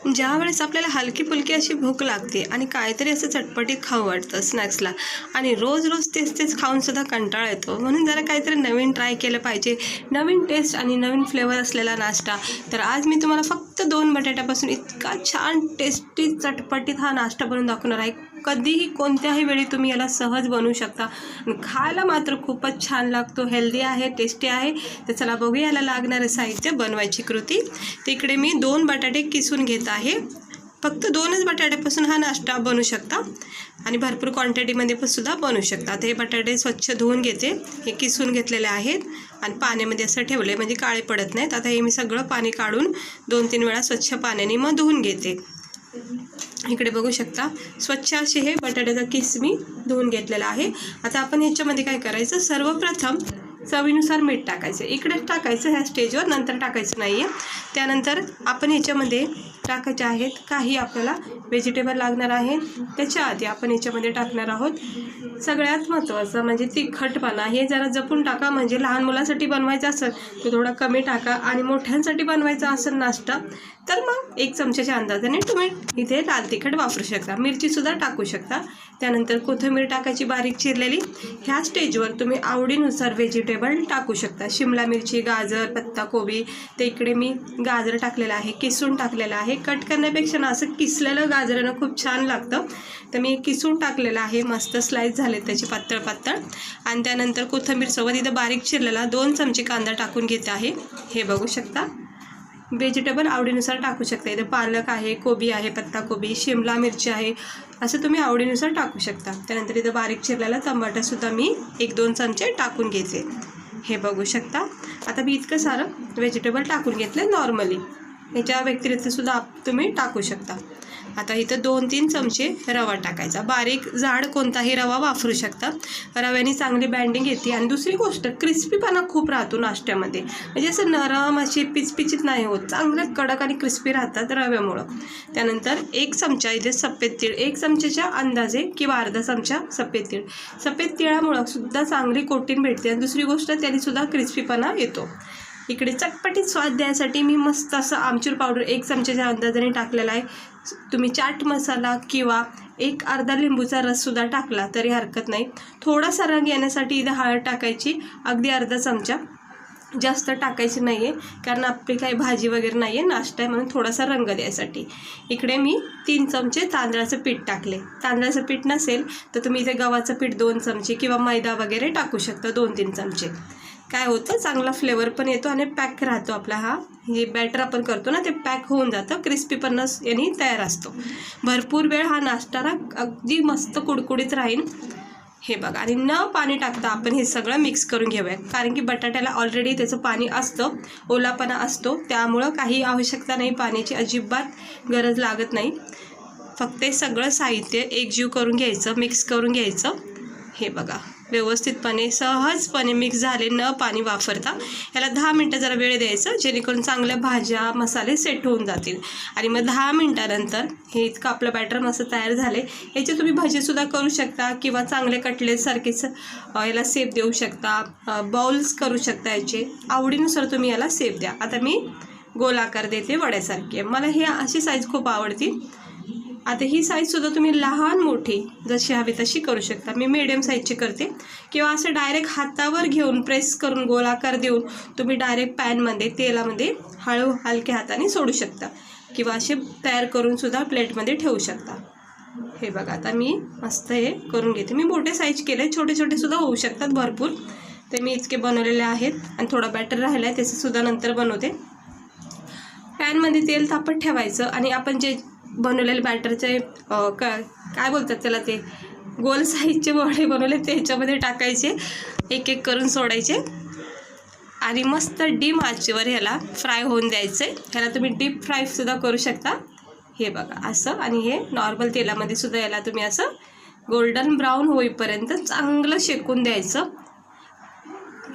ज्यावेळेस आपल्याला हलकी फुलकी अशी भूक लागते आणि काहीतरी असं चटपटीत खाऊ वाटतं स्नॅक्सला, आणि रोज रोज तेच तेच खाऊनसुद्धा कंटाळा येतो, म्हणून जरा काहीतरी नवीन ट्राय केलं पाहिजे, नवीन टेस्ट आणि नवीन फ्लेवर असलेला नाश्ता. तर आज मी तुम्हाला फक्त 2 बटाट्यापासून इतका छान टेस्टी चटपटीत हा नाश्ता बनवून दाखवणार आहे. कधीही कोणत्याही वेळी तुम्ही याला सहज बनवू शकता. खायला मात्र खूपच छान लागतो, हेल्दी आहे, टेस्टी आहे. तर चला बघूया याला लागणारे साहित्य, बनवायची कृती. तिकडे मी 2 बटाटे किसून घेत आहे. फक्त 2च बटाट्यापासून हा नाश्ता बनवू शकता आणि भरपूर क्वांटिटीमध्ये पण सुद्धा बनवू शकता. आता हे बटाटे स्वच्छ धुवून घेते. हे किसून घेतलेले आहेत आणि पाण्यामध्ये असं ठेवले म्हणजे काळे पडत नाहीत. आता हे मी सगळं पाणी काढून 2-3 वेळा स्वच्छ पाण्याने मग धुवून घेते. इकडे बघू शकता स्वच्छ असे हे बटाट्याचा किस मी धुवून घेतलेला आहे. आता आपण ह्याच्यामध्ये काय करायचं, सर्वप्रथम चवीनुसार मीठ टाकायचं. इकडेच टाकायचं ह्या स्टेजवर, नंतर टाकायचं नाही आहे. त्यानंतर आपण ह्याच्यामध्ये टाकायचे आहेत काही आपल्याला व्हेजिटेबल लागणार आहेत. त्याच्या आधी आपण ह्याच्यामध्ये टाकणार आहोत सगळ्यात महत्त्वाचं म्हणजे तिखटपणा. हे जरा जपून टाका, म्हणजे लहान मुलांसाठी बनवायचं असेल तर थोडा कमी टाका, आणि मोठ्यांसाठी बनवायचा असेल नाश्ता तर मग 1 चमच्याच्या अंदाजाने तुम्ही इथे लाल तिखट वापरू शकता. मिरचीसुद्धा टाकू शकता. त्यानंतर कोथिंबीर टाकायची बारीक चिरलेली. ह्या स्टेजवर तुम्ही आवडीनुसार व्हेजिटेबल टाकू शकता. शिमला मिरची, गाजर, पत्ताकोबी. ते इकडे मी गाजर टाकलेलं आहे, किसून टाकलेलं आहे. कट करण्यापेक्षा ना असं किसलेलं गाजरानं खूप छान लागतं, तर मी किसून टाकलेलं आहे. मस्त स्लाईस झाले त्याचे पातळ पातळ. आणि त्यानंतर कोथिंबीरसोबत इथं बारीक चिरलेला 2 चमचे कांदा टाकून घेत आहे. हे बघू शकता. व्हेजिटेबल आवडीनुसार टाकू शकता. इथं पालक आहे, कोबी आहे, पत्ताकोबी, शिमला मिरची आहे, असं तुम्ही आवडीनुसार टाकू शकता. त्यानंतर इथं बारीक चिरलेला टमाटासुद्धा मी 1-2 चमचे टाकून घेते. हे बघू शकता. आता मी इतकं सारं व्हेजिटेबल टाकून घेतलं नॉर्मली. ह्याच्या व्यतिरिक्तसुद्धा तुम्ही टाकू शकता. आता इथं 2-3 चमचे रवा टाकायचा. बारीक जाड कोणताही रवा वापरू शकता. रव्याने चांगली बाइंडिंग येते. आणि दुसरी गोष्ट, क्रिस्पीपणा खूप राहतो नाश्त्यामध्ये, म्हणजे असं नरम अशी पिचपिचीत नाही होत, चांगलं कडक आणि क्रिस्पी राहतात रव्यामुळं. त्यानंतर 1 चमचा इथे सफेद तीळ, 1 चमच्याच्या अंदाजे किंवा अर्धा चमचा सफेद तीळ. सफेद तिळामुळं सुद्धा चांगली कोटिंग भेटते आणि दुसरी गोष्ट त्यानेसुद्धा क्रिस्पीपणा येतो. इकडे चटपटीत स्वाद द्यायसाठी मी मस्त असं आमचूर पावडर 1 चमच्याच्या अंदाजाने टाकलेला आहे. तुम्ही चाट मसाला किंवा एक अर्धा लिंबूचा रससुद्धा टाकला तरी हरकत नाही. थोडासा रंग येण्यासाठी इथं हळद टाकायची, अगदी अर्धा चमचा, जास्त टाकायची नाही आहे, कारण आपली काही भाजी वगैरे नाही आहे, नाश्ता आहे म्हणून थोडासा रंग द्यायसाठी. इकडे मी 3 चमचे तांदळाचं पीठ टाकले. तांदळाचं पीठ नसेल तर तुम्ही इथे गव्हाचं पीठ 2 चमचे किंवा मैदा वगैरे टाकू शकता 2-3 चमचे. काय होतं, चांगला फ्लेवर पण येतो आणि पॅक राहतो आपला हा हे बॅटर आपण करतो ना, ते पॅक होऊन जातं, क्रिस्पीपणा याने तयार असतो. भरपूर वेळ हा नाश्ता अगदी मस्त कुडकुडीत राहील. हे बघा. आणि न पाणी टाकता आपण हे सगळं मिक्स करून घेऊया, कारण की बटाट्याला ऑलरेडी त्याचं पाणी असतं, ओलापणा असतो, त्यामुळं काही आवश्यकता नाही, पाण्याची अजिबात गरज लागत नाही. फक्त हे सगळं साहित्य एकजीव करून घ्यायचं, मिक्स करून घ्यायचं. हे बघा, व्यवस्थितपणे सहजपणे मिक्स झाले न पाणी वापरता. याला 10 मिनटं जरा वेळ द्यायचं, जेणेकरून चांगल्या भाज्या मसाले सेट होऊन जातील. आणि मग 10 मिनटानंतर हे इतकं आपलं बॅटर मस्त तयार झाले. याचे तुम्ही भजीसुद्धा करू शकता किंवा चांगले कटलेटसारखेच याला शेप देऊ शकता, बाउल्स करू शकता. याचे आवडीनुसार तुम्ही याला शेप द्या. आता मी गोलाकार देते वड्यासारखी. मला ही अशी साईज खूप आवडती. आता ही साईजसुद्धा तुम्ही लहान मोठी जशी हवी तशी करू शकता. मी मीडियम साईजची करते, किंवा असं डायरेक्ट हातावर घेऊन प्रेस करून गोलाकार देऊन तुम्ही डायरेक्ट पॅनमध्ये तेलामध्ये हलक्या हाताने सोडू शकता, किंवा असे तयार करूनसुद्धा प्लेटमध्ये ठेवू शकता. हे बघा, आता मी मस्त हे करून घेते. मी मोठे साईज केले, छोटे छोटेसुद्धा होऊ शकतात भरपूर. ते मी इतके बनवलेले आहेत. आणि थोडा बॅटर राहिला आहे त्याचंसुद्धा नंतर बनवते. पॅनमध्ये तेल तापत ठेवायचं आणि आपण जे बनवलेले बॅटरचे काय बोलतात त्याला, ते गोल साईजचे वडे बनवले ते ह्याच्यामध्ये टाकायचे, एक एक करून सोडायचे आणि मस्त डीप आचेवर ह्याला फ्राय होऊन द्यायचे. ह्याला तुम्ही डीप फ्रायसुद्धा करू शकता. हे बघा असं. आणि हे नॉर्मल तेलामध्ये सुद्धा याला तुम्ही असं गोल्डन ब्राऊन होईपर्यंत चांगलं शेकून द्यायचं.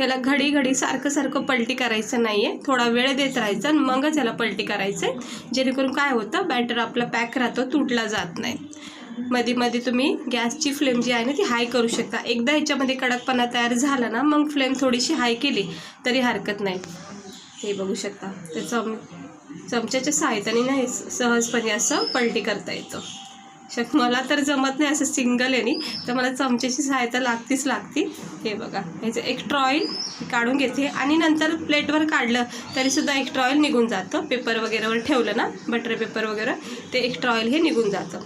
याला घडी घडी सारखं पलटी करायचं नाही आहे, थोडा वेळ देत राहायचं आणि मगच याला पलटी करायचं आहे, जेणेकरून काय होतं, बॅटर आपला पॅक राहतो, तुटला जात नाही. मध्ये मध्ये तुम्ही गॅसची फ्लेम जी आहे ना ती हाय करू शकता. एकदा ह्याच्यामध्ये कडकपणा तयार झाला ना मग फ्लेम थोडीशी हाय केली तरी हरकत नाही. हे बघू शकता त्याचं चमच्याच्या सहाय्याने नाही सहजपणे असं पलटी करता येतं. मला तर जमत नाही असं सिंगल याने, तर मला चमच्याची सहायता लागते. हे बघा, ह्याचं एक्स्ट्रा ऑइल काढून घेते आणि नंतर प्लेटवर काढलं तरीसुद्धा एक्स्ट्रा ऑइल निघून जातं. पेपर वगैरेवर ठेवलं ना, बटर पेपर वगैरे, ते एक्स्ट्रा ऑइल हे निघून जातं.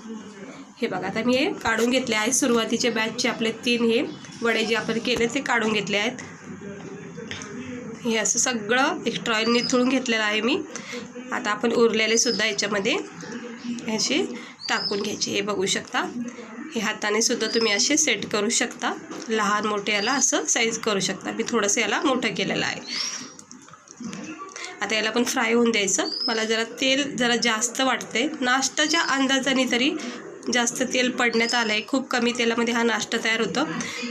हे बघा, आता मी हे काढून घेतले आहे. सुरुवातीचे बॅचचे आपले 3 हे वडे जे आपण केले ते काढून घेतले आहेत. हे असं सगळं एक्स्ट्रा ऑइल निथळून घेतलेलं आहे मी. आता आपण उरलेले सुद्धा याच्यामध्ये ह्याचे टाकून घ्यायचे. हे बघू शकता, हे हाताने सुद्धा तुम्ही असे सेट करू शकता. लहान मोठे याला असं साईज करू शकता. मी थोडंसं याला मोठं केलेलं आहे. आता याला पण फ्राय होऊन द्यायचं. मला तेल जरा जास्त वाटते. नाश्त्याच्या अंदाजाने तरी जास्त तेल पडण्यात आलं आहे. खूप कमी तेलामध्ये हा नाश्ता तयार होतो.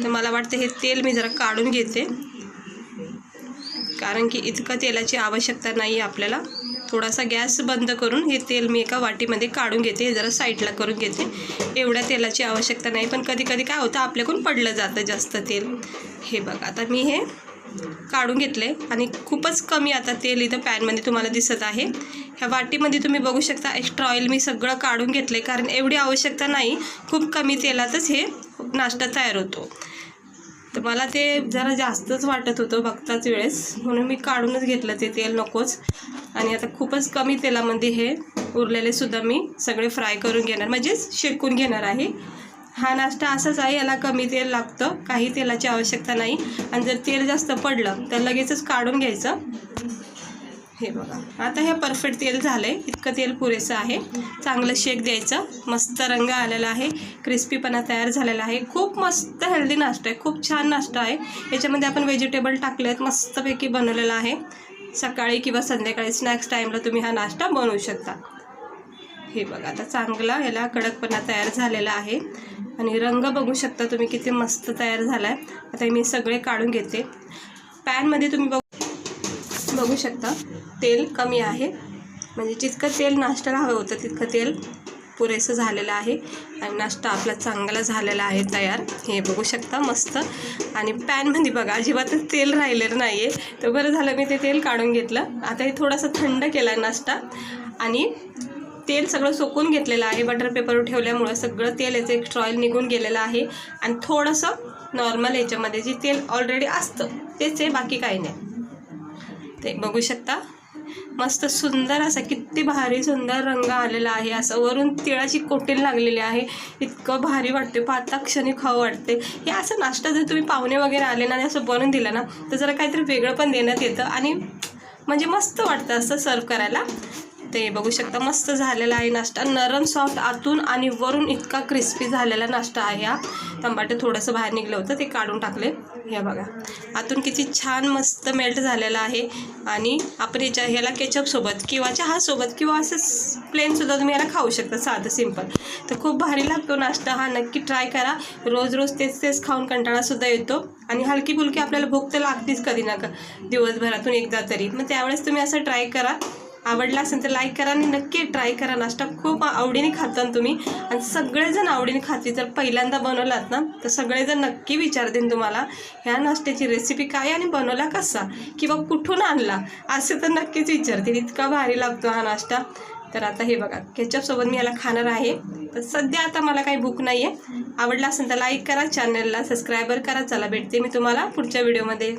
तर मला वाटतं हे तेल मी जरा काढून घेते, कारण की इतकं तेलाची आवश्यकता नाही आहे आपल्याला. थोडासा गॅस बंद करून हे तेल मी एका वाटीमध्ये काढून घेते. हे जरा साईडला करून घेते. एवढ्या तेलाची आवश्यकता नाही, पण कधी कधी काय होतं, आपल्याकडून पडलं जातं जास्त तेल. हे बघा, आता मी हे काढून घेतले आणि खूपच कमी आता तेल इथं पॅनमध्ये तुम्हाला दिसत आहे. ह्या वाटीमध्ये तुम्ही बघू शकता एक्स्ट्रा ऑइल मी सगळं काढून घेतले, कारण एवढी आवश्यकता नाही. खूप कमी तेलातच हे नाश्ता तयार होतो. तर मला ते जरा जास्तच वाटत होतं बघताच वेळेस, म्हणून मी काढूनच घेतलं ते तेल नकोच. आणि आता खूपच कमी तेलामध्ये हे उरलेले सुद्धा मी सगळे फ्राय करून घेणार, म्हणजेच शेकून घेणार आहे. हा नाश्ता असाच आहे, याला कमी तेल लागतं, काही तेलाची आवश्यकता नाही. आणि जर तेल जास्त पडलं तर लगेचच काढून घ्यायचं. हे बघा, आता हे परफेक्ट तेल झालं आहे. इतकं तेल पुरेसं आहे. चांगलं शेक द्यायचं. मस्त रंग आलेला आहे, क्रिस्पीपणा तयार झालेला आहे. खूप मस्त हेल्दी नाश्ता आहे, खूप छान नाश्ता आहे. याच्यामध्ये आपण व्हेजिटेबल टाकले आहेत, मस्तपैकी बनवलेला आहे. सकाळी किंवा संध्याकाळी स्नॅक्स टाईमला तुम्ही हा नाश्ता बनवू शकता. हे बघा, आता चांगला याला कडकपणा तयार झालेला आहे आणि रंग बघू शकता तुम्ही किती मस्त तयार झाला आहे. आता मी सगळे काढून घेते. पॅनमध्ये तुम्ही बघू शकता तेल कमी आहे, म्हणजे जितकं तेल नाश्त्याला हवं होतं तितकं तेल पुरेसं झालेलं आहे. आणि नाश्ता आपला चांगला झालेला आहे तयार. हे बघू शकता मस्त. आणि पॅनमध्ये बघा अजिबातच तेल राहिलेलं नाही आहे. तर बरं झालं मी ते तेल काढून घेतलं. आता हे थोडंसं थंड केला आहे नाश्ता आणि तेल सगळं सोकून घेतलेलं आहे. बटर पेपरवर ठेवल्यामुळं सगळं तेल याचं एक्स्ट्रा ऑइल निघून गेलेलं आहे. आणि थोडंसं नॉर्मल याच्यामध्ये जे तेल ऑलरेडी असतं तेच आहे, बाकी काही नाही. ते बघू शकता मस्त सुंदर असा किती भारी सुंदर रंग आलेला आहे. असं वरून तिळाची कोटिंग लागलेली आहे. इतकं भारी वाटते, पाहता क्षणी खावं वाटते. हे असं नाश्ता जर तुम्ही पाहुणे वगैरे आले ना आणि असं बनवून दिलं ना तर जरा काहीतरी वेगळं पण देण्यात येतं आणि म्हणजे मस्त वाटतं असं सर्व करायला. ते बघू शकता मस्त झालेला आहे नाश्ता. नरम सॉफ्ट आतून आणि वरून इतका क्रिस्पी झालेला नाश्ता आहे हा. टमाटर थोडंसं बाहेर निघलं होतं ते काढून टाकले. हे बघा आतून किती छान मस्त मेल्ट झालेला आहे. आणि आपण ह्याला केचपसोबत किंवा चहासोबत किंवा असंच प्लेनसुद्धा तुम्ही याला खाऊ शकता, साधं सिंपल. तर खूप भारी लागतो नाश्ता हा. नक्की ट्राय करा. रोज रोज तेच खाऊन कंटाळासुद्धा येतो आणि हलकी फुलकी आपल्याला भूक तर लागतीच कधी ना दिवसभरातून एकदा तरी. मग त्यावेळेस तुम्ही असं ट्राय करा. आवडला असेल तर लाईक करा आणि नक्की ट्राय करा. नाश्ता खूप आवडीने खातात तुम्ही आणि सगळेजण आवडीने खातील. जर पहिल्यांदा बनवलात ना तर सगळेजण नक्की विचारतील तुम्हाला ह्या नाश्त्याची रेसिपी काय आणि बनवला कसा किंवा कुठून आणला असे तर नक्कीच विचारतील. इतका भारी लागतो हा नाश्ता. तर आता हे बघा केचपसोबत मी याला खाणार आहे. तर सध्या आता मला काही भूक नाही आहे. आवडला असेल तर लाईक करा, चॅनलला सबस्क्राईबर करा. चला भेटते मी तुम्हाला पुढच्या व्हिडिओमध्ये.